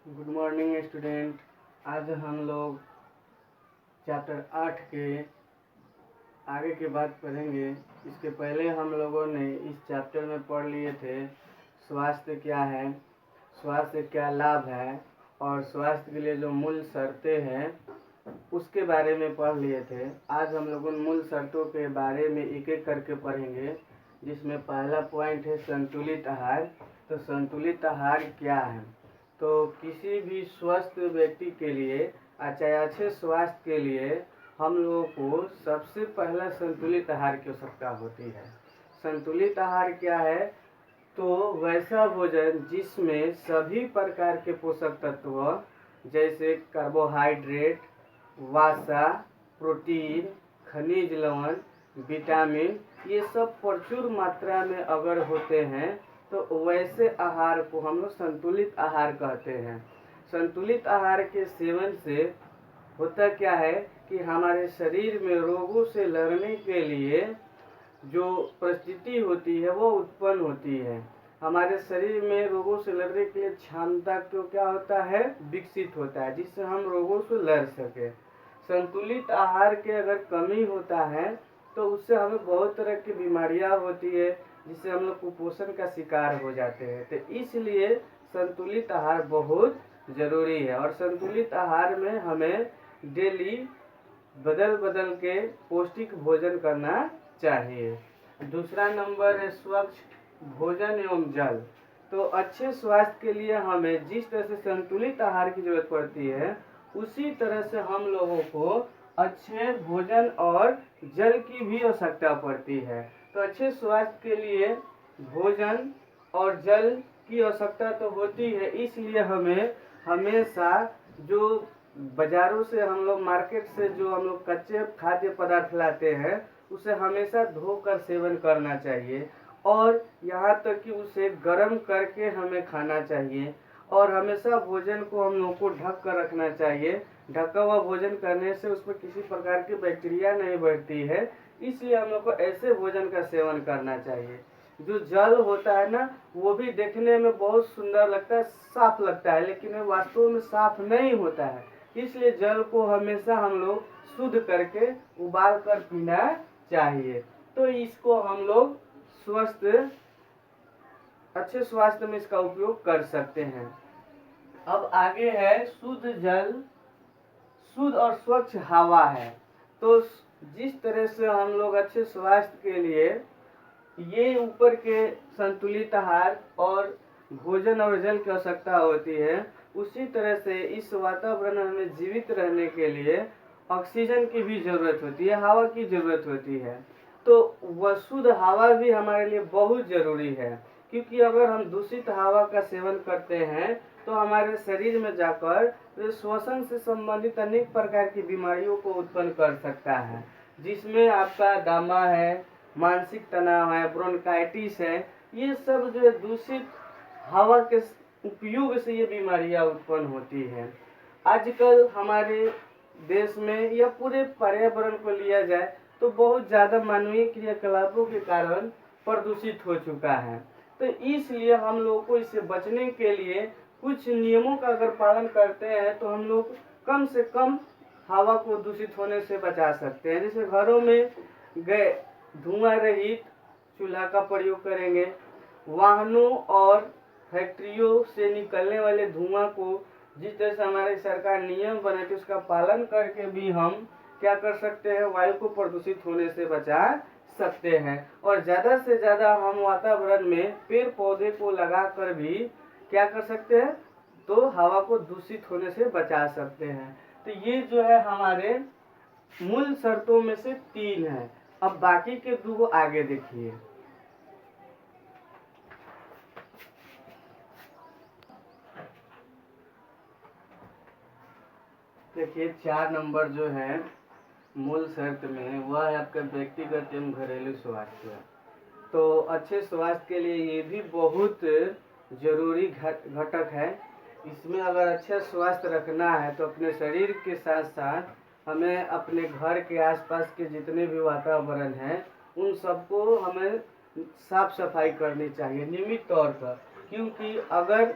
Good morning student. आज हम लोग चैप्टर 8 के आगे की बात करेंगे। इसके पहले हम लोगों ने इस चैप्टर में पढ़ लिए थे स्वास्थ्य क्या है, स्वास्थ्य क्या लाभ है और स्वास्थ्य के लिए जो मूल शर्तें हैं उसके बारे में पढ़ लिए थे। आज हम लोग उन मूल शर्तों के बारे में एक एक करके पढ़ेंगे, जिसमें पहला पॉइंट है संतुलित आहार। तो संतुलित आहार क्या है? तो किसी भी स्वस्थ व्यक्ति के लिए, चाहे अच्छे स्वास्थ्य के लिए, हम लोगों को सबसे पहला संतुलित आहार की आवश्यकता होती है। संतुलित आहार क्या है? तो वैसा भोजन जिसमें सभी प्रकार के पोषक तत्व जैसे कार्बोहाइड्रेट, वसा, प्रोटीन, खनिज लवण, विटामिन, ये सब प्रचुर मात्रा में अगर होते हैं तो वैसे आहार को हम लोग संतुलित आहार कहते हैं। संतुलित आहार के सेवन से होता क्या है कि हमारे शरीर में रोगों से लड़ने के लिए जो परिस्थिति होती है वो उत्पन्न होती है। हमारे शरीर में रोगों से लड़ने के लिए क्षमता को क्या होता है, विकसित होता है, जिससे हम रोगों से लड़ सके। संतुलित आहार के अगर कमी होता है तो उससे हमें बहुत तरह की बीमारियां होती है, जिससे हम लोग कुपोषण का शिकार हो जाते हैं। तो इसलिए संतुलित आहार बहुत जरूरी है और संतुलित आहार में हमें डेली बदल बदल के पौष्टिक भोजन करना चाहिए। दूसरा नंबर है स्वच्छ भोजन एवं जल। तो अच्छे स्वास्थ्य के लिए हमें जिस तरह से संतुलित आहार की जरूरत पड़ती है, उसी तरह से हम लोगों को अच्छे भोजन और जल की भी आवश्यकता पड़ती है। तो अच्छे स्वास्थ्य के लिए भोजन और जल की आवश्यकता तो होती है, इसलिए हमें हमेशा जो बाजारों से हम लोग मार्केट से जो हम लोग कच्चे खाद्य पदार्थ लाते हैं उसे हमेशा धोकर सेवन करना चाहिए और यहाँ तक कि उसे गर्म करके हमें खाना चाहिए। और हमेशा भोजन को हम लोग को ढक कर रखना चाहिए। ढका हुआ भोजन करने से उस पर किसी प्रकार की बैक्टीरिया नहीं बढ़ती है, इसलिए हम लोग को ऐसे भोजन का सेवन करना चाहिए। जो जल होता है ना, वो भी देखने में बहुत सुंदर लगता है, साफ लगता है, लेकिन वास्तव में साफ नहीं होता है। इसलिए जल को हमेशा हम लोग शुद्ध करके उबाल कर पीना चाहिए। तो इसको हम लोग अच्छे स्वास्थ्य में इसका उपयोग कर सकते हैं। अब आगे है शुद्ध जल, शुद्ध और स्वच्छ हवा है। तो जिस तरह से हम लोग अच्छे स्वास्थ्य के लिए ये ऊपर के संतुलित आहार और भोजन और जल की आवश्यकता होती है, उसी तरह से इस वातावरण में जीवित रहने के लिए ऑक्सीजन की भी जरूरत होती है, हवा की जरूरत होती है। तो वह शुद्ध हवा भी हमारे लिए बहुत जरूरी है, क्योंकि अगर हम दूषित हवा का सेवन करते हैं तो हमारे शरीर में जाकर श्वसन से संबंधित अनेक प्रकार की बीमारियों को उत्पन्न कर सकता है, जिसमें आपका दमा है, मानसिक तनाव है, ब्रोंकाइटिस है। ये सब जो दूषित हवा के उपयोग से ये बीमारियां उत्पन्न होती हैं। आजकल हमारे देश में या पूरे पर्यावरण को लिया जाए तो बहुत ज़्यादा मानवीय क्रियाकलापों के कारण प्रदूषित हो चुका है। तो इसलिए हम लोगों को इससे बचने के लिए कुछ नियमों का अगर पालन करते हैं तो हम लोग कम से कम हवा को दूषित होने से बचा सकते हैं। जैसे घरों में गए धुआं रहित चूल्हा का प्रयोग करेंगे, वाहनों और फैक्ट्रियों से निकलने वाले धुआं को जिस तरह से हमारी सरकार नियम बनाती है उसका पालन करके भी हम क्या कर सकते हैं, वायु को प्रदूषित होने से बचा सकते हैं। और ज़्यादा से ज़्यादा हम वातावरण में पेड़ पौधे को लगाकर भी क्या कर सकते हैं, तो हवा को दूषित होने से बचा सकते हैं। तो ये जो है हमारे मूल शर्तों में से 3 है। अब बाकी के 2 आगे देखिए। देखिए 4 नंबर जो है मूल शर्त में, वह है आपका व्यक्तिगत एवं घरेलू स्वास्थ्य। तो अच्छे स्वास्थ्य के लिए ये भी बहुत जरूरी घटक है। इसमें अगर अच्छा स्वास्थ्य रखना है तो अपने शरीर के साथ साथ हमें अपने घर के आसपास के जितने भी वातावरण हैं उन सबको हमें साफ सफाई करनी चाहिए नियमित तौर पर। क्योंकि अगर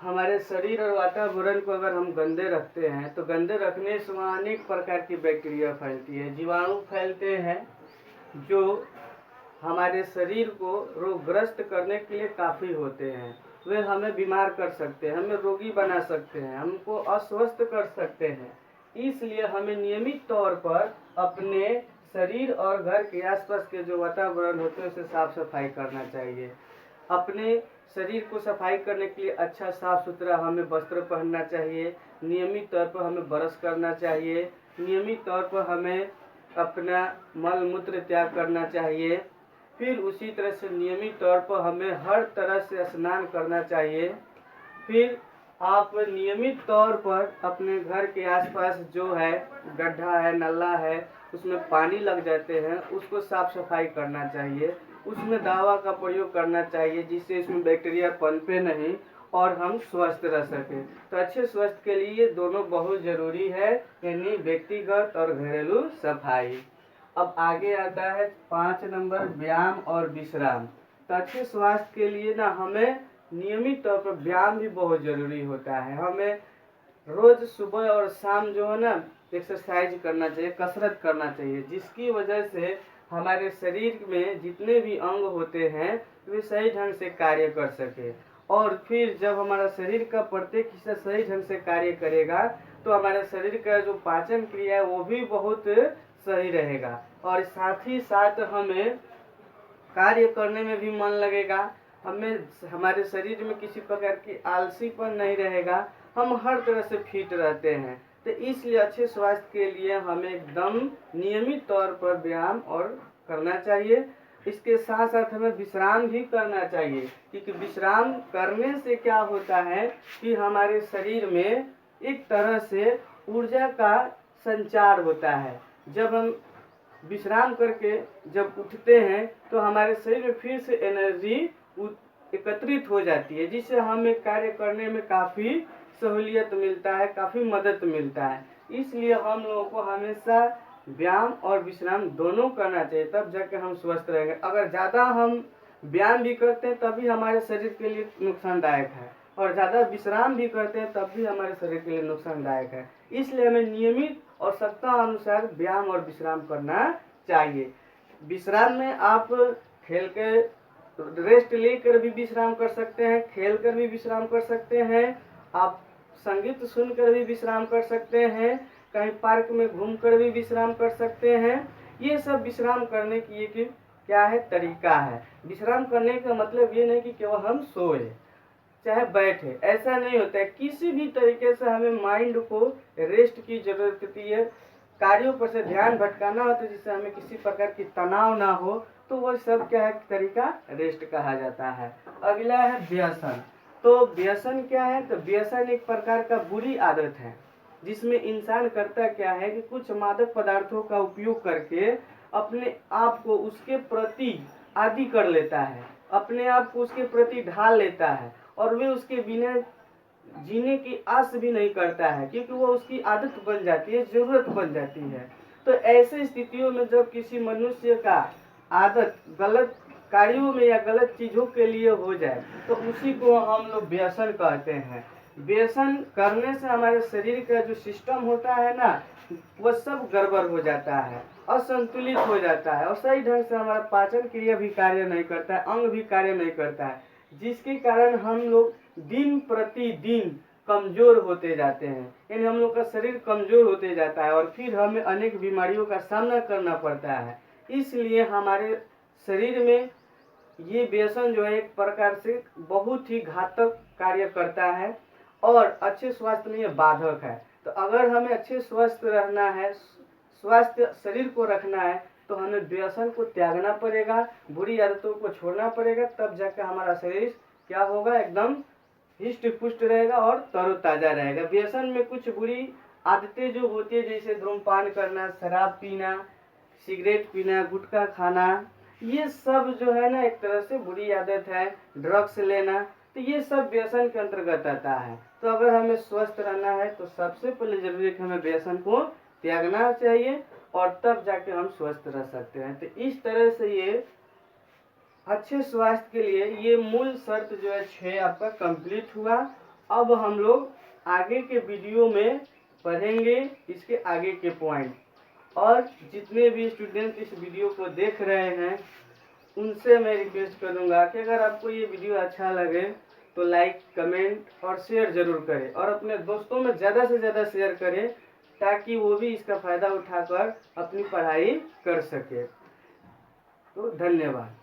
हमारे शरीर और वातावरण को अगर हम गंदे रखते हैं तो गंदे रखने से वहाँ अनेक प्रकार की बैक्टीरिया फैलती है, जीवाणु फैलते हैं जो हमारे शरीर को रोगग्रस्त करने के लिए काफ़ी होते हैं। वे हमें बीमार कर सकते हैं, हमें रोगी बना सकते हैं, हमको अस्वस्थ कर सकते हैं। इसलिए हमें नियमित तौर पर अपने शरीर और घर के आसपास के जो वातावरण होते हैं उसे साफ सफाई करना चाहिए। अपने शरीर को सफाई करने के लिए अच्छा साफ सुथरा हमें वस्त्र पहनना चाहिए, नियमित तौर पर हमें ब्रश करना चाहिए, नियमित तौर पर हमें अपना मल मूत्र त्याग करना चाहिए। फिर उसी तरह से नियमित तौर पर हमें हर तरह से स्नान करना चाहिए। फिर आप नियमित तौर पर अपने घर के आसपास जो है गड्ढा है, नल्ला है, उसमें पानी लग जाते हैं, उसको साफ सफाई करना चाहिए। उसमें दवा का प्रयोग करना चाहिए जिससे इसमें बैक्टीरिया पनपे नहीं और हम स्वस्थ रह सकें। तो अच्छे स्वास्थ्य के लिए दोनों बहुत ज़रूरी है, यानी व्यक्तिगत और घरेलू सफाई। अब आगे आता है 5 नंबर, व्यायाम और विश्राम। तो अच्छे स्वास्थ्य के लिए ना हमें नियमित तौर पर व्यायाम भी बहुत ज़रूरी होता है। हमें रोज़ सुबह और शाम जो है ना एक्सरसाइज करना चाहिए, कसरत करना चाहिए, जिसकी वजह से हमारे शरीर में जितने भी अंग होते हैं वे सही ढंग से कार्य कर सके। और फिर जब हमारा शरीर का प्रत्येक हिस्सा सही ढंग से कार्य करेगा तो हमारे शरीर का जो पाचन क्रिया है वो भी बहुत सही रहेगा और साथ ही साथ हमें कार्य करने में भी मन लगेगा। हमें हमारे शरीर में किसी प्रकार की आलसीपन नहीं रहेगा, हम हर तरह से फिट रहते हैं। तो इसलिए अच्छे स्वास्थ्य के लिए हमें एकदम नियमित तौर पर व्यायाम और करना चाहिए। इसके साथ साथ हमें विश्राम भी करना चाहिए, क्योंकि विश्राम करने से क्या होता है कि हमारे शरीर में एक तरह से ऊर्जा का संचार होता है। जब हम विश्राम करके जब उठते हैं तो हमारे शरीर में फिर से एनर्जी एकत्रित हो जाती है, जिससे हमें कार्य करने में काफ़ी सहूलियत मिलता है, काफ़ी मदद मिलता है। इसलिए हम लोगों को हमेशा व्यायाम और विश्राम दोनों करना चाहिए, तब जाके हम स्वस्थ रहेंगे। अगर ज़्यादा हम व्यायाम भी करते हैं तभी हमारे शरीर के लिए नुकसानदायक है, और ज़्यादा विश्राम भी करते हैं तब भी हमारे शरीर के लिए नुकसानदायक है। इसलिए हमें नियमित और सप्ताह अनुसार व्यायाम और विश्राम करना चाहिए। विश्राम में आप खेल के रेस्ट लेकर भी विश्राम कर सकते हैं, खेल कर भी विश्राम कर सकते हैं, आप संगीत सुनकर भी विश्राम कर सकते हैं, कहीं पार्क में घूमकर भी विश्राम कर सकते हैं। ये सब विश्राम करने की एक क्या है तरीका है। विश्राम करने का मतलब ये नहीं कि केवल हम सोए चाहे बैठे, ऐसा नहीं होता है। किसी भी तरीके से हमें माइंड को रेस्ट की जरूरत होती है, कार्यों पर से ध्यान भटकाना होता है जिससे हमें किसी प्रकार की तनाव ना हो, तो वह सब क्या है तरीका रेस्ट कहा जाता है। अगला है व्यसन। तो व्यसन क्या है? तो व्यसन एक प्रकार का बुरी आदत है जिसमें इंसान करता क्या है कि कुछ मादक पदार्थों का उपयोग करके अपने आप को उसके प्रति आदी कर लेता है, अपने आप को उसके प्रति ढाल लेता है और वे उसके बिना जीने की आस भी नहीं करता है, क्योंकि वो उसकी आदत बन जाती है, जरूरत बन जाती है। तो ऐसे स्थितियों में जब किसी मनुष्य का आदत गलत कार्यों में या गलत चीजों के लिए हो जाए तो उसी को हम लोग व्यसन कहते हैं। व्यसन करने से हमारे शरीर का जो सिस्टम होता है ना वह सब गड़बड़ हो जाता है, असंतुलित हो जाता है और सही ढंग से हमारा पाचन क्रिया भी कार्य नहीं करता है, अंग भी कार्य नहीं करता है, जिसके कारण हम लोग दिन प्रतिदिन कमजोर होते जाते हैं। यानी हम लोग का शरीर कमजोर होते जाता है और फिर हमें अनेक बीमारियों का सामना करना पड़ता है। इसलिए हमारे शरीर में ये व्यसन जो है एक प्रकार से बहुत ही घातक कार्य करता है और अच्छे स्वास्थ्य में ये बाधक है। तो अगर हमें अच्छे स्वस्थ रहना है, स्वास्थ्य शरीर को रखना है, तो हमें व्यसन को त्यागना पड़ेगा, बुरी आदतों को छोड़ना पड़ेगा, तब जाकर हमारा शरीर क्या होगा, एकदम हिष्ट पुष्ट रहेगा और तरोताजा रहेगा। व्यसन में कुछ बुरी आदतें जो होती है जैसे धूम्रपान करना, शराब पीना, सिगरेट पीना, गुटखा खाना, ये सब जो है ना एक तरह से बुरी आदत है। ड्रग्स लेना, तो ये सब व्यसन के अंतर्गत आता है। तो अगर हमें स्वस्थ रहना है तो सबसे पहले जरूरी है कि हमें व्यसन को त्यागना चाहिए और तब जाके हम स्वस्थ रह सकते हैं। तो इस तरह से ये अच्छे स्वास्थ्य के लिए ये मूल शर्त जो है 6 आपका कंप्लीट हुआ। अब हम लोग आगे के वीडियो में पढ़ेंगे इसके आगे के पॉइंट। और जितने भी स्टूडेंट इस वीडियो को देख रहे हैं उनसे मैं रिक्वेस्ट करूंगा कि अगर आपको ये वीडियो अच्छा लगे तो लाइक, कमेंट और शेयर ज़रूर करें और अपने दोस्तों में ज़्यादा से ज़्यादा शेयर करें ताकि वो भी इसका फ़ायदा उठाकर अपनी पढ़ाई कर सके। तो धन्यवाद।